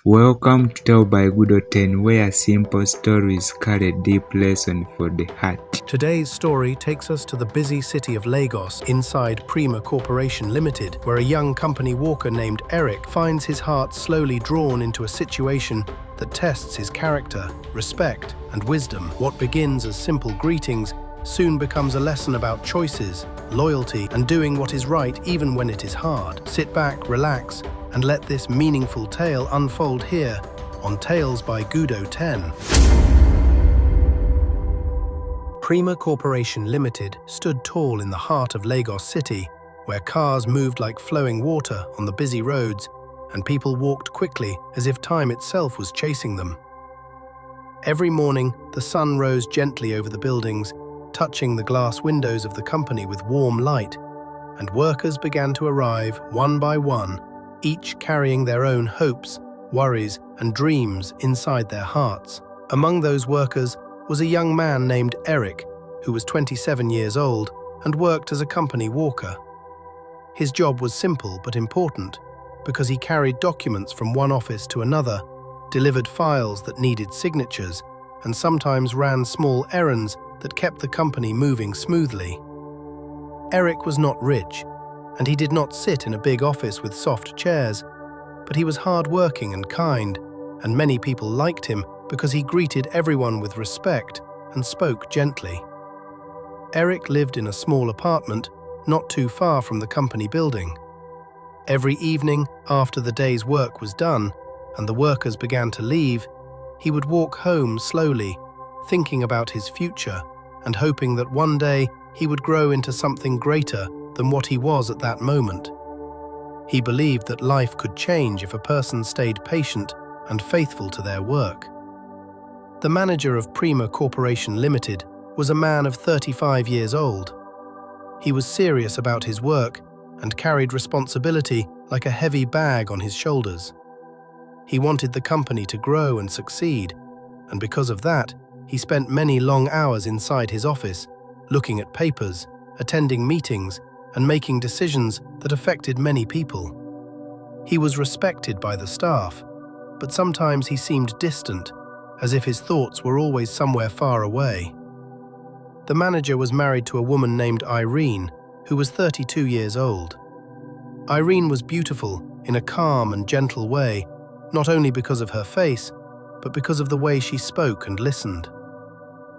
Welcome to Tell by Good 10, where simple stories carry deep lesson for the heart. Today's story takes us to the busy city of Lagos inside Prima Corporation Limited, where a young company worker named Erick finds his heart slowly drawn into a situation that tests his character, respect, and wisdom. What begins as simple greetings soon becomes a lesson about choices, loyalty, and doing what is right even when it is hard. Sit back, relax, and let this meaningful tale unfold here on Tales by Gudo 10. Prima Corporation Limited stood tall in the heart of Lagos City, where cars moved like flowing water on the busy roads, and people walked quickly as if time itself was chasing them. Every morning, the sun rose gently over the buildings, touching the glass windows of the company with warm light, and workers began to arrive one by one, each carrying their own hopes, worries, and dreams inside their hearts. Among those workers was a young man named Erick, who was 27 years old and worked as a company worker. His job was simple but important, because he carried documents from one office to another, delivered files that needed signatures, and sometimes ran small errands that kept the company moving smoothly. Erick was not rich, and he did not sit in a big office with soft chairs, but he was hard-working and kind, and many people liked him because he greeted everyone with respect and spoke gently. Erick lived in a small apartment not too far from the company building. Every evening, after the day's work was done and the workers began to leave, he would walk home slowly, thinking about his future and hoping that one day he would grow into something greater than what he was at that moment. He believed that life could change if a person stayed patient and faithful to their work. The manager of Prima Corporation Limited was a man of 35 years old. He was serious about his work and carried responsibility like a heavy bag on his shoulders. He wanted the company to grow and succeed, and because of that, he spent many long hours inside his office, looking at papers, attending meetings, and making decisions that affected many people. He was respected by the staff, but sometimes he seemed distant, as if his thoughts were always somewhere far away. The manager was married to a woman named Irene, who was 32 years old. Irene was beautiful in a calm and gentle way, not only because of her face, but because of the way she spoke and listened.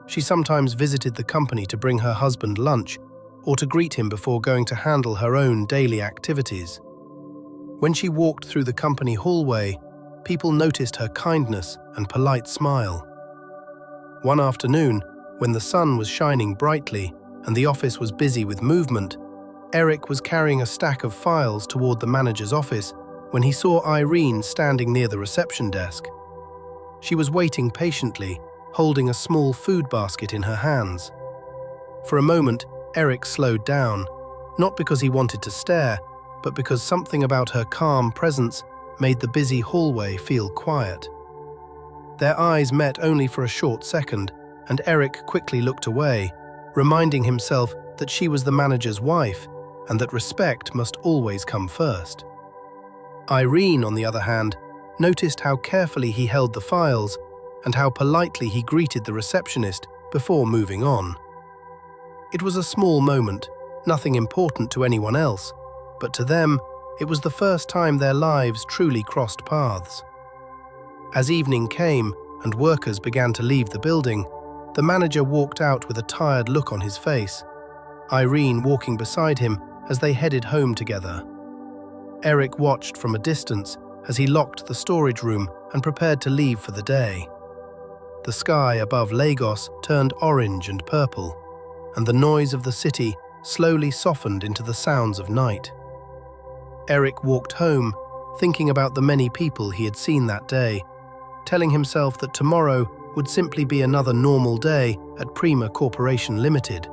She sometimes visited the company to bring her husband lunch or to greet him before going to handle her own daily activities. When she walked through the company hallway, people noticed her kindness and polite smile. One afternoon, when the sun was shining brightly and the office was busy with movement, Erick was carrying a stack of files toward the manager's office when he saw Irene standing near the reception desk. She was waiting patiently, holding a small food basket in her hands. For a moment, Erick slowed down, not because he wanted to stare, but because something about her calm presence made the busy hallway feel quiet. Their eyes met only for a short second, and Erick quickly looked away, reminding himself that she was the manager's wife and that respect must always come first. Irene, on the other hand, noticed how carefully he held the files and how politely he greeted the receptionist before moving on. It was a small moment, nothing important to anyone else, but to them, it was the first time their lives truly crossed paths. As evening came and workers began to leave the building, the manager walked out with a tired look on his face, Irene walking beside him as they headed home together. Erick watched from a distance as he locked the storage room and prepared to leave for the day. The sky above Lagos turned orange and purple, and the noise of the city slowly softened into the sounds of night. Erick walked home, thinking about the many people he had seen that day, telling himself that tomorrow would simply be another normal day at Prima Corporation Limited,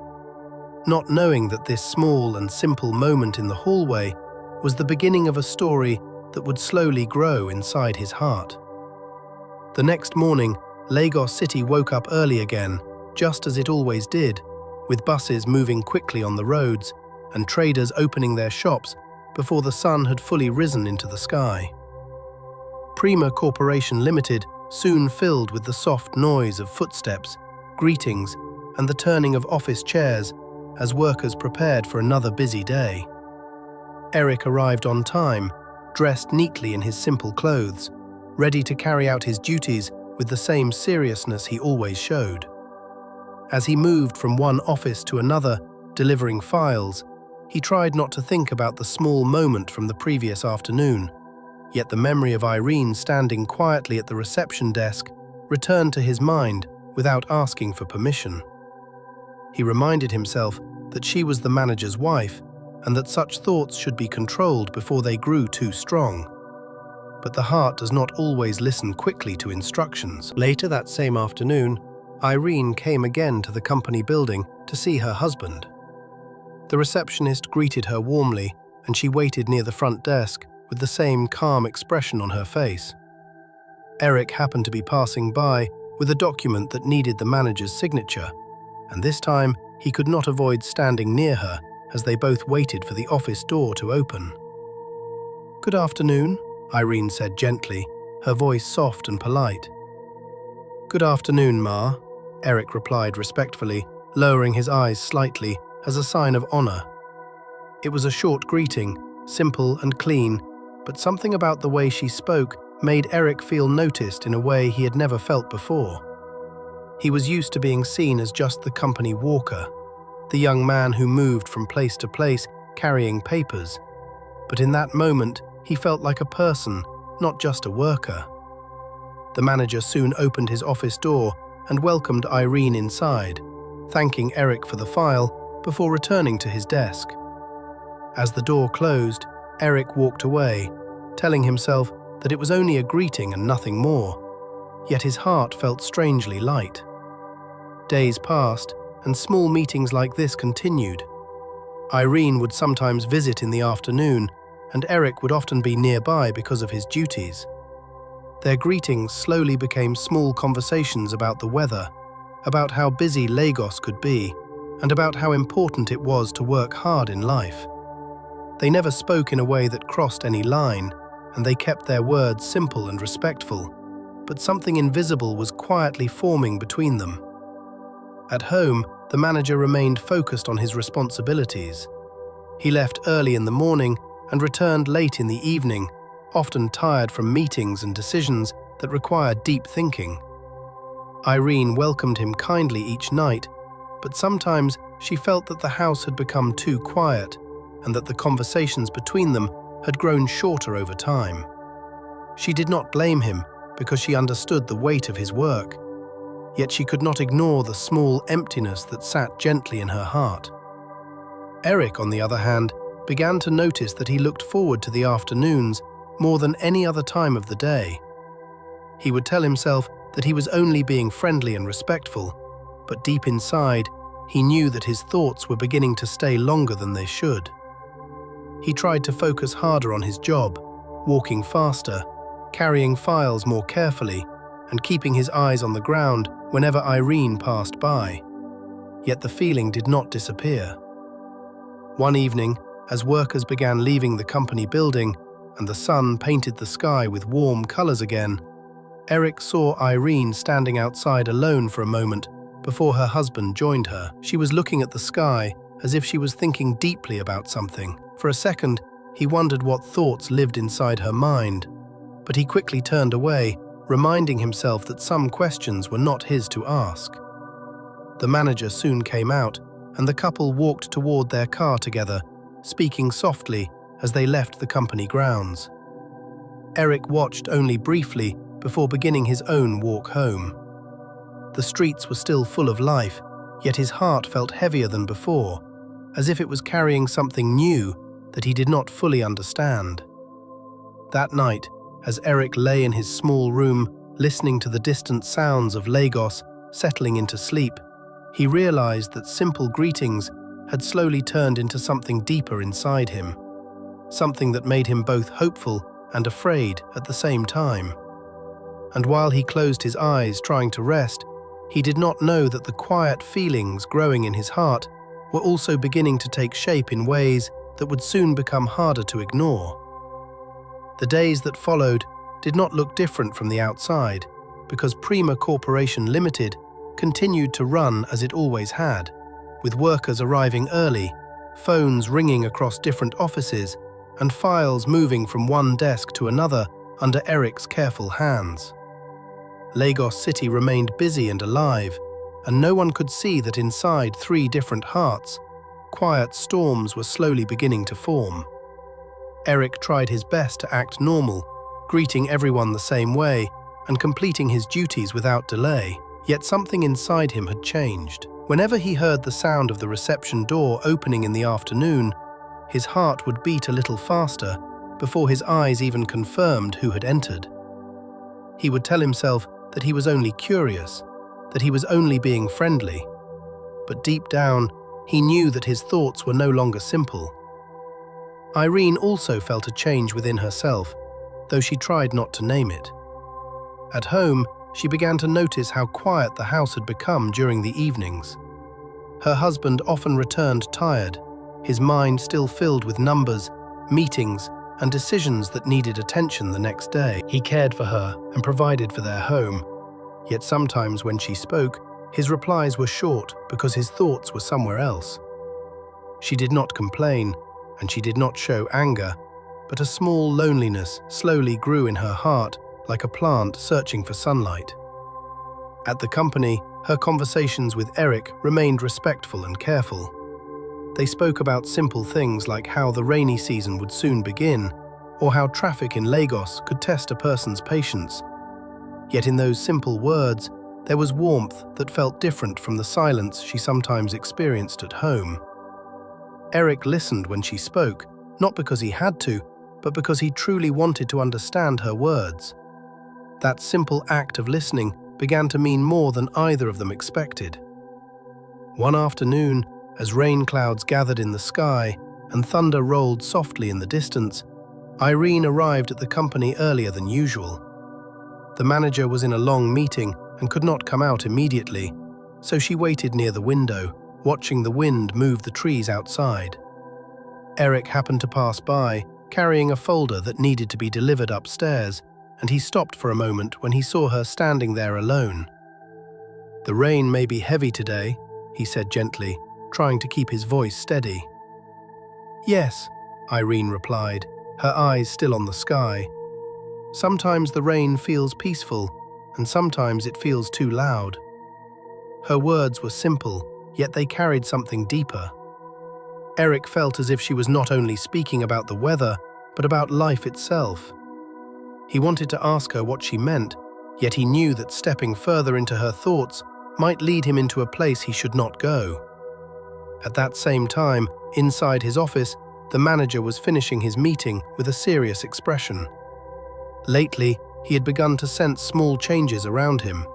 not knowing that this small and simple moment in the hallway was the beginning of a story that would slowly grow inside his heart. The next morning, Lagos City woke up early again, just as it always did, with buses moving quickly on the roads and traders opening their shops before the sun had fully risen into the sky. Prima Corporation Limited soon filled with the soft noise of footsteps, greetings, and the turning of office chairs as workers prepared for another busy day. Erick arrived on time, dressed neatly in his simple clothes, ready to carry out his duties with the same seriousness he always showed. As he moved from one office to another, delivering files, he tried not to think about the small moment from the previous afternoon, yet the memory of Irene standing quietly at the reception desk returned to his mind without asking for permission. He reminded himself that she was the manager's wife and that such thoughts should be controlled before they grew too strong. But the heart does not always listen quickly to instructions. Later that same afternoon, Irene came again to the company building to see her husband. The receptionist greeted her warmly, and she waited near the front desk with the same calm expression on her face. Erick happened to be passing by with a document that needed the manager's signature, and this time he could not avoid standing near her as they both waited for the office door to open. "Good afternoon," Irene said gently, her voice soft and polite. "Good afternoon, Ma," Erick replied respectfully, lowering his eyes slightly as a sign of honor. It was a short greeting, simple and clean, but something about the way she spoke made Erick feel noticed in a way he had never felt before. He was used to being seen as just the company walker, the young man who moved from place to place carrying papers, but in that moment he felt like a person, not just a worker. The manager soon opened his office door and welcomed Irene inside, thanking Erick for the file before returning to his desk. As the door closed, Erick walked away, telling himself that it was only a greeting and nothing more, yet his heart felt strangely light. Days passed, and small meetings like this continued. Irene would sometimes visit in the afternoon, and Erick would often be nearby because of his duties. Their greetings slowly became small conversations about the weather, about how busy Lagos could be, and about how important it was to work hard in life. They never spoke in a way that crossed any line, and they kept their words simple and respectful, but something invisible was quietly forming between them. At home, the manager remained focused on his responsibilities. He left early in the morning and returned late in the evening, often tired from meetings and decisions that required deep thinking. Irene welcomed him kindly each night, but sometimes she felt that the house had become too quiet and that the conversations between them had grown shorter over time. She did not blame him because she understood the weight of his work, yet she could not ignore the small emptiness that sat gently in her heart. Erick, on the other hand, began to notice that he looked forward to the afternoons more than any other time of the day. He would tell himself that he was only being friendly and respectful, but deep inside, he knew that his thoughts were beginning to stay longer than they should. He tried to focus harder on his job, walking faster, carrying files more carefully, and keeping his eyes on the ground whenever Irene passed by. Yet the feeling did not disappear. One evening, as workers began leaving the company building and the sun painted the sky with warm colors again, Erick saw Irene standing outside alone for a moment before her husband joined her. She was looking at the sky as if she was thinking deeply about something. For a second, he wondered what thoughts lived inside her mind, but he quickly turned away, reminding himself that some questions were not his to ask. The manager soon came out, and the couple walked toward their car together, speaking softly as they left the company grounds. Erick watched only briefly before beginning his own walk home. The streets were still full of life, yet his heart felt heavier than before, as if it was carrying something new that he did not fully understand. That night, as Erick lay in his small room, listening to the distant sounds of Lagos settling into sleep, he realized that simple greetings had slowly turned into something deeper inside him, something that made him both hopeful and afraid at the same time. And while he closed his eyes trying to rest, he did not know that the quiet feelings growing in his heart were also beginning to take shape in ways that would soon become harder to ignore. The days that followed did not look different from the outside, because Prima Corporation Limited continued to run as it always had, with workers arriving early, phones ringing across different offices, and files moving from one desk to another under Erick's careful hands. Lagos City remained busy and alive, and no one could see that inside 3 different hearts, quiet storms were slowly beginning to form. Erick tried his best to act normal, greeting everyone the same way and completing his duties without delay, yet something inside him had changed. Whenever he heard the sound of the reception door opening in the afternoon, his heart would beat a little faster before his eyes even confirmed who had entered. He would tell himself that he was only curious, that he was only being friendly, but deep down, he knew that his thoughts were no longer simple. Irene also felt a change within herself, though she tried not to name it. At home, she began to notice how quiet the house had become during the evenings. Her husband often returned tired, his mind still filled with numbers, meetings, and decisions that needed attention the next day. He cared for her and provided for their home, yet sometimes when she spoke, his replies were short because his thoughts were somewhere else. She did not complain, and she did not show anger, but a small loneliness slowly grew in her heart like a plant searching for sunlight. At the company, her conversations with Erick remained respectful and careful. They spoke about simple things like how the rainy season would soon begin, or how traffic in Lagos could test a person's patience. Yet in those simple words, there was warmth that felt different from the silence she sometimes experienced at home. Erick listened when she spoke, not because he had to, but because he truly wanted to understand her words. That simple act of listening began to mean more than either of them expected. One afternoon, as rain clouds gathered in the sky and thunder rolled softly in the distance, Irene arrived at the company earlier than usual. The manager was in a long meeting and could not come out immediately, so she waited near the window, watching the wind move the trees outside. Erick happened to pass by, carrying a folder that needed to be delivered upstairs, and he stopped for a moment when he saw her standing there alone. "The rain may be heavy today," he said gently, trying to keep his voice steady. "Yes," Irene replied, her eyes still on the sky. "Sometimes the rain feels peaceful, and sometimes it feels too loud." Her words were simple, yet they carried something deeper. Erick felt as if she was not only speaking about the weather, but about life itself. He wanted to ask her what she meant, yet he knew that stepping further into her thoughts might lead him into a place he should not go. At that same time, inside his office, the manager was finishing his meeting with a serious expression. Lately, he had begun to sense small changes around him.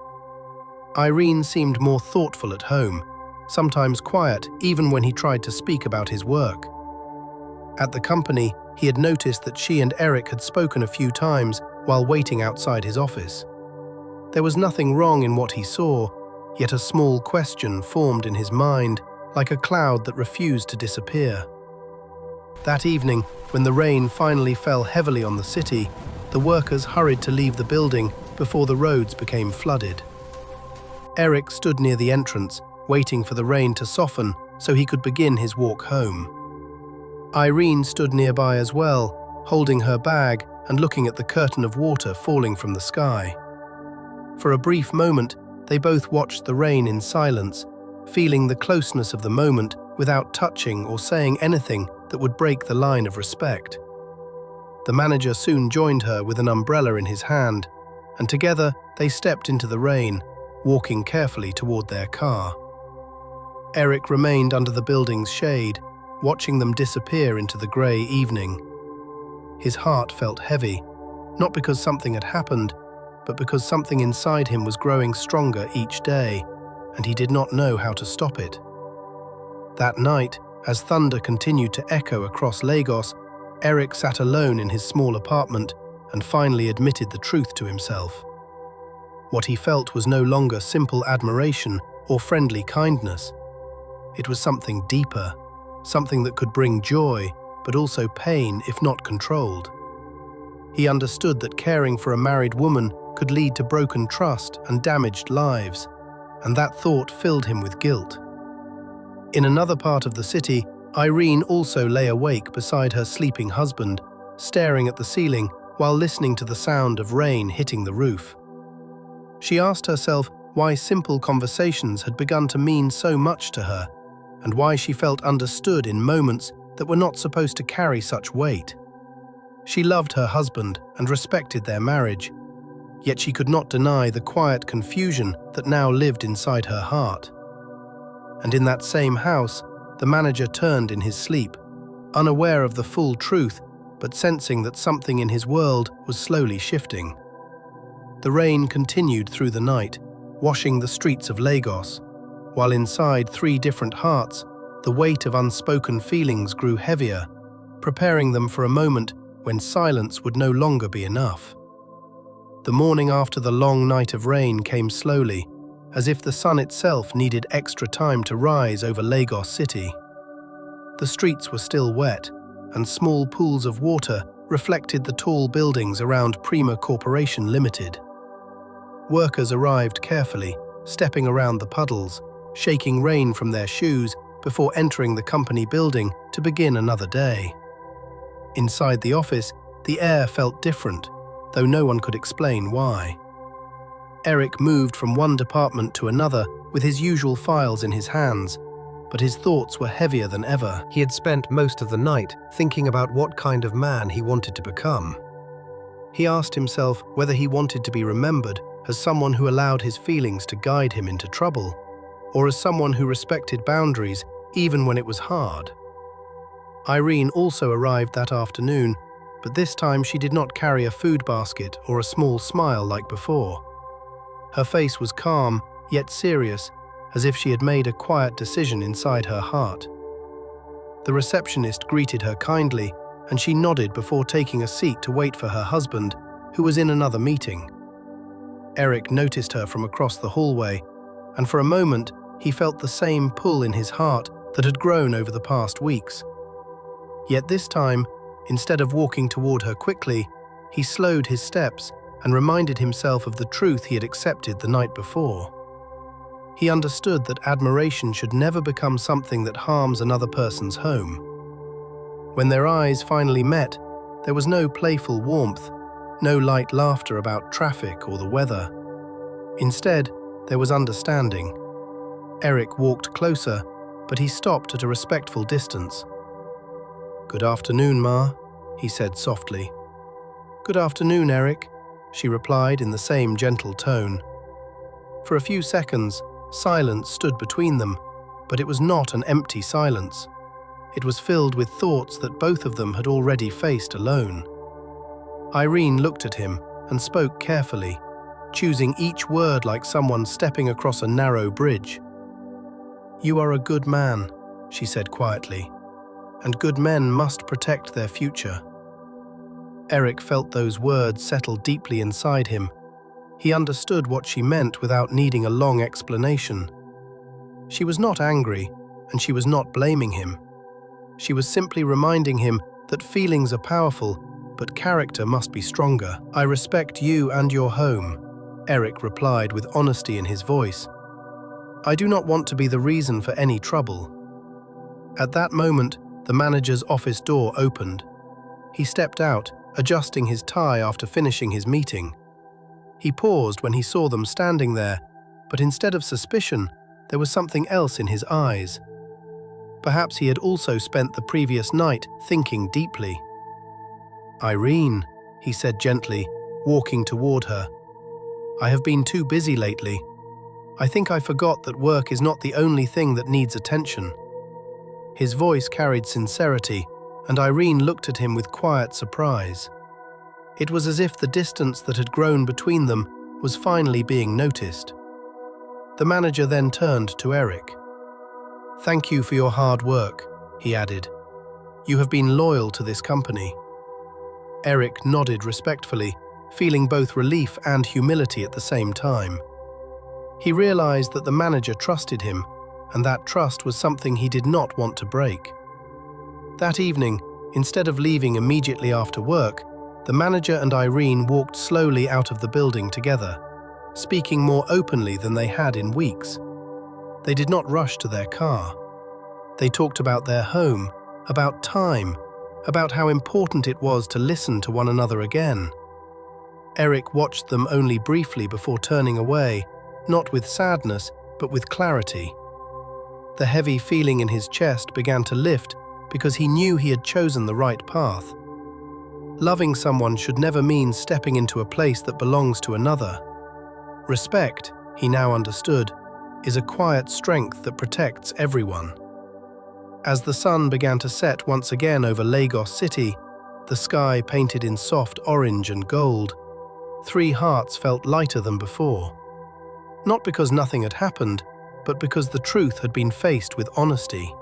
Irene seemed more thoughtful at home, sometimes quiet even when he tried to speak about his work. At the company, he had noticed that she and Erick had spoken a few times while waiting outside his office. There was nothing wrong in what he saw, yet a small question formed in his mind, like a cloud that refused to disappear. That evening, when the rain finally fell heavily on the city, the workers hurried to leave the building before the roads became flooded. Erick stood near the entrance, waiting for the rain to soften so he could begin his walk home. Irene stood nearby as well, holding her bag and looking at the curtain of water falling from the sky. For a brief moment, they both watched the rain in silence, feeling the closeness of the moment without touching or saying anything that would break the line of respect. The manager soon joined her with an umbrella in his hand, and together they stepped into the rain, walking carefully toward their car. Erick remained under the building's shade, watching them disappear into the grey evening. His heart felt heavy, not because something had happened, but because something inside him was growing stronger each day, and he did not know how to stop it. That night, as thunder continued to echo across Lagos, Erick sat alone in his small apartment and finally admitted the truth to himself. What he felt was no longer simple admiration or friendly kindness. It was something deeper, something that could bring joy, but also pain if not controlled. He understood that caring for a married woman could lead to broken trust and damaged lives, and that thought filled him with guilt. In another part of the city, Irene also lay awake beside her sleeping husband, staring at the ceiling while listening to the sound of rain hitting the roof. She asked herself why simple conversations had begun to mean so much to her, and why she felt understood in moments that were not supposed to carry such weight. She loved her husband and respected their marriage, yet she could not deny the quiet confusion that now lived inside her heart. And in that same house, the manager turned in his sleep, unaware of the full truth, but sensing that something in his world was slowly shifting. The rain continued through the night, washing the streets of Lagos, while inside 3 different hearts, the weight of unspoken feelings grew heavier, preparing them for a moment when silence would no longer be enough. The morning after the long night of rain came slowly, as if the sun itself needed extra time to rise over Lagos City. The streets were still wet, and small pools of water reflected the tall buildings around Prima Corporation Limited. Workers arrived carefully, stepping around the puddles, shaking rain from their shoes before entering the company building to begin another day. Inside the office, the air felt different, though no one could explain why. Erick moved from one department to another with his usual files in his hands, but his thoughts were heavier than ever. He had spent most of the night thinking about what kind of man he wanted to become. He asked himself whether he wanted to be remembered as someone who allowed his feelings to guide him into trouble, or as someone who respected boundaries even when it was hard. Irene also arrived that afternoon, but this time she did not carry a food basket or a small smile like before. Her face was calm, yet serious, as if she had made a quiet decision inside her heart. The receptionist greeted her kindly, and she nodded before taking a seat to wait for her husband, who was in another meeting. Erick noticed her from across the hallway, and for a moment he felt the same pull in his heart that had grown over the past weeks. Yet this time, instead of walking toward her quickly, he slowed his steps and reminded himself of the truth he had accepted the night before. He understood that admiration should never become something that harms another person's home. When their eyes finally met, there was no playful warmth, no light laughter about traffic or the weather. Instead, there was understanding. Erick walked closer, but he stopped at a respectful distance. "Good afternoon, Ma," he said softly. "Good afternoon, Erick," she replied in the same gentle tone. For a few seconds, silence stood between them, but it was not an empty silence. It was filled with thoughts that both of them had already faced alone. Irene looked at him and spoke carefully, choosing each word like someone stepping across a narrow bridge. "You are a good man," she said quietly, "and good men must protect their future." Erick felt those words settle deeply inside him. He understood what she meant without needing a long explanation. She was not angry, and she was not blaming him. She was simply reminding him that feelings are powerful, but character must be stronger. "I respect you and your home," Erick replied with honesty in his voice. "I do not want to be the reason for any trouble." At that moment, the manager's office door opened. He stepped out, adjusting his tie after finishing his meeting. He paused when he saw them standing there, but instead of suspicion, there was something else in his eyes. Perhaps he had also spent the previous night thinking deeply. "Irene," he said gently, walking toward her. "I have been too busy lately. I think I forgot that work is not the only thing that needs attention." His voice carried sincerity, and Irene looked at him with quiet surprise. It was as if the distance that had grown between them was finally being noticed. The manager then turned to Erick. "Thank you for your hard work," he added. "You have been loyal to this company." Erick nodded respectfully, feeling both relief and humility at the same time. He realized that the manager trusted him, and that trust was something he did not want to break. That evening, instead of leaving immediately after work, the manager and Irene walked slowly out of the building together, speaking more openly than they had in weeks. They did not rush to their car. They talked about their home, about time, about how important it was to listen to one another again. Erick watched them only briefly before turning away, not with sadness, but with clarity. The heavy feeling in his chest began to lift because he knew he had chosen the right path. Loving someone should never mean stepping into a place that belongs to another. Respect, he now understood, is a quiet strength that protects everyone. As the sun began to set once again over Lagos City, the sky painted in soft orange and gold, 3 hearts felt lighter than before. Not because nothing had happened, but because the truth had been faced with honesty.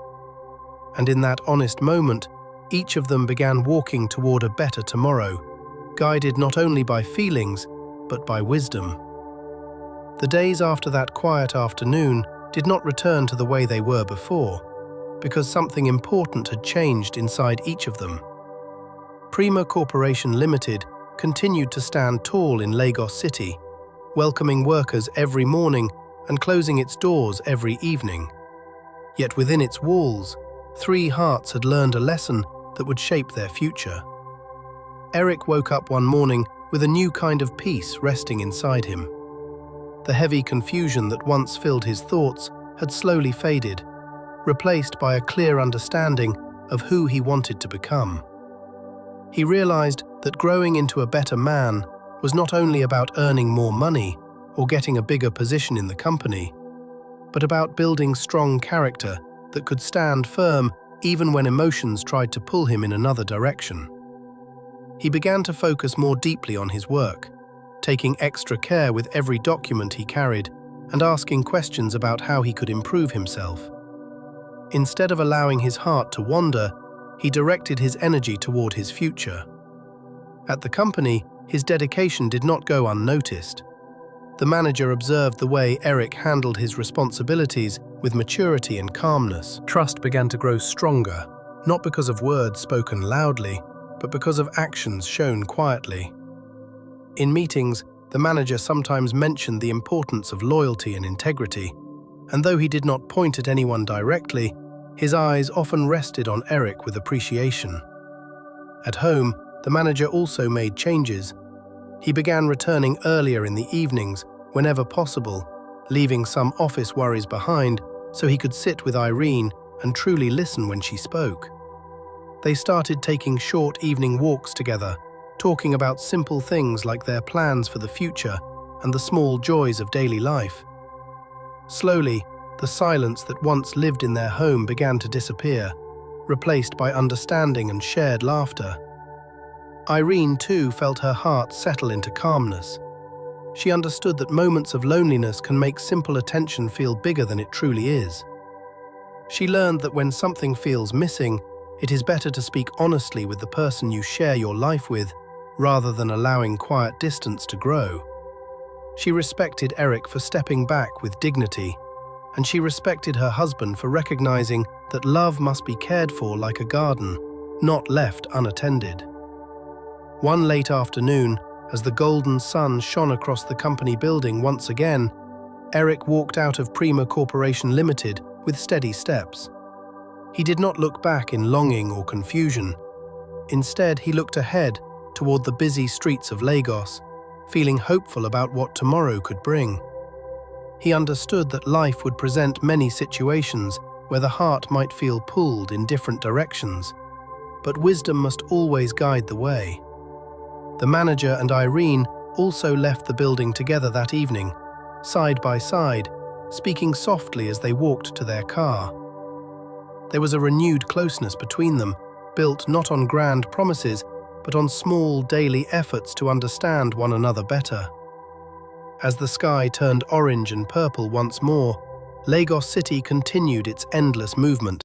And in that honest moment, each of them began walking toward a better tomorrow, guided not only by feelings, but by wisdom. The days after that quiet afternoon did not return to the way they were before, because something important had changed inside each of them. Prima Corporation Limited continued to stand tall in Lagos City, welcoming workers every morning and closing its doors every evening. Yet within its walls, 3 hearts had learned a lesson that would shape their future. Erick woke up one morning with a new kind of peace resting inside him. The heavy confusion that once filled his thoughts had slowly faded, replaced by a clear understanding of who he wanted to become. He realized that growing into a better man was not only about earning more money or getting a bigger position in the company, but about building strong character that could stand firm even when emotions tried to pull him in another direction. He began to focus more deeply on his work, taking extra care with every document he carried and asking questions about how he could improve himself. Instead of allowing his heart to wander, he directed his energy toward his future. At the company, his dedication did not go unnoticed. The manager observed the way Erick handled his responsibilities with maturity and calmness. Trust began to grow stronger, not because of words spoken loudly, but because of actions shown quietly. In meetings, the manager sometimes mentioned the importance of loyalty and integrity, and though he did not point at anyone directly, his eyes often rested on Erick with appreciation. At home, the manager also made changes. He began returning earlier in the evenings, whenever possible, leaving some office worries behind so he could sit with Irene and truly listen when she spoke. They started taking short evening walks together, talking about simple things like their plans for the future and the small joys of daily life. Slowly, the silence that once lived in their home began to disappear, replaced by understanding and shared laughter. Irene, too, felt her heart settle into calmness. She understood that moments of loneliness can make simple attention feel bigger than it truly is. She learned that when something feels missing, it is better to speak honestly with the person you share your life with, rather than allowing quiet distance to grow. She respected Erick for stepping back with dignity, and she respected her husband for recognizing that love must be cared for like a garden, not left unattended. One late afternoon, as the golden sun shone across the company building once again, Erick walked out of Prima Corporation Limited with steady steps. He did not look back in longing or confusion. Instead, he looked ahead toward the busy streets of Lagos, feeling hopeful about what tomorrow could bring. He understood that life would present many situations where the heart might feel pulled in different directions, but wisdom must always guide the way. The manager and Irene also left the building together that evening, side by side, speaking softly as they walked to their car. There was a renewed closeness between them, built not on grand promises, but on small daily efforts to understand one another better. As the sky turned orange and purple once more, Lagos City continued its endless movement.